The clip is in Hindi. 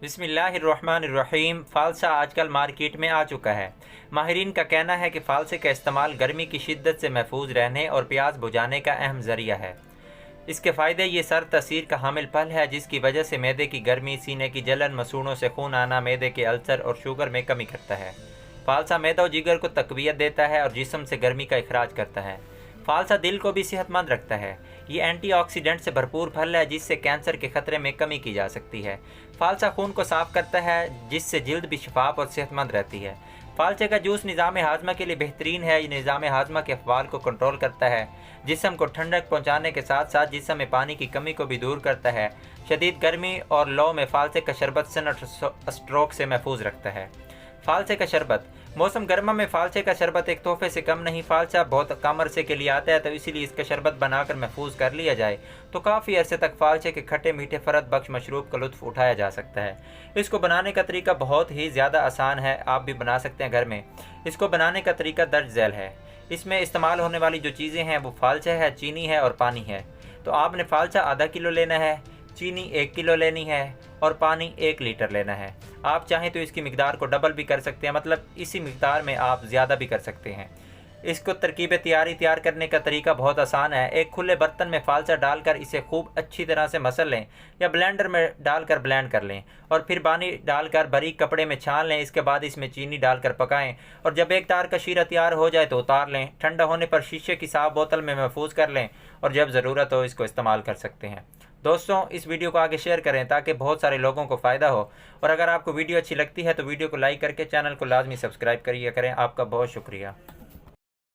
बिस्मिल्लाहिर्रहमानिर्रहीम। फ़ालसा आजकल मार्केट में आ चुका है। माहिरीन का कहना है कि फ़ालसे का इस्तेमाल गर्मी की शिद्दत से महफूज रहने और प्यास बुझाने का अहम ज़रिया है। इसके फ़ायदे ये सर तसीर का हामिल फल है जिसकी वजह से मैदे की गर्मी, सीने की जलन, मसूड़ों से खून आना, मैदे के अल्सर और शुगर में कमी करता है। फ़ालसा मैदा और जिगर को तक़वियत देता है और जिस्म से गर्मी का इखराज करता है। फ़ालसा दिल को भी सेहतमंद रखता है। ये एंटीऑक्सीडेंट से भरपूर फल है जिससे कैंसर के ख़तरे में कमी की जा सकती है। फ़ालसा खून को साफ़ करता है जिससे जल्द भी शफाफ और सेहतमंद रहती है। फ़ालसे का जूस निज़ाम हाजमा के लिए बेहतरीन है। ये निज़ाम हाजमा के अफ़वाल को कंट्रोल करता है, जिस्म को ठंडक पहुँचाने के साथ साथ जिस्म में पानी की कमी को भी दूर करता है। शदीद गर्मी और लौ में फ़ालसे का शरबत सन और स्ट्रोक से महफूज रखता है। फ़ालसे का शरबत मौसम गर्मा में फ़ालसे का शरबत एक तोहफे से कम नहीं। फ़ालसा बहुत कम अरसे के लिए आता है, तो इसीलिए इसका शरबत बनाकर महफूज कर लिया जाए तो काफ़ी अरसे तक फ़ालसे के खट्टे मीठे फ़रद बख्श मशरूब का लुत्फ़ उठाया जा सकता है। इसको बनाने का तरीका बहुत ही ज़्यादा आसान है, आप भी बना सकते हैं घर में। इसको बनाने का तरीका दर्ज झैल है। इसमें इस्तेमाल होने वाली जो चीज़ें हैं वो फ़ालसा है, चीनी है और पानी है। तो आपने फ़ालसा आधा किलो लेना है, चीनी 1 किलो लेनी है और पानी 1 लीटर लेना है। आप चाहें तो इसकी मिकदार को डबल भी कर सकते हैं, मतलब इसी मिकदार में आप ज़्यादा भी कर सकते हैं। इसको तैयार करने का तरीका बहुत आसान है। एक खुले बर्तन में फ़ालसा डालकर इसे खूब अच्छी तरह से मसल लें या ब्लेंडर में डालकर ब्लेंड कर लें और फिर पानी डालकर बारीक कपड़े में छान लें। इसके बाद इसमें चीनी डालकर पकाएं और जब एक तार का शीरा तैयार हो जाए तो उतार लें। ठंडा होने पर शीशे की साफ बोतल में महफूज कर लें और जब ज़रूरत हो इसको इस्तेमाल कर सकते हैं। दोस्तों, इस वीडियो को आगे शेयर करें ताकि बहुत सारे लोगों को फ़ायदा हो। और अगर आपको वीडियो अच्छी लगती है तो वीडियो को लाइक करके चैनल को लाजमी सब्सक्राइब करिए करें। आपका बहुत शुक्रिया।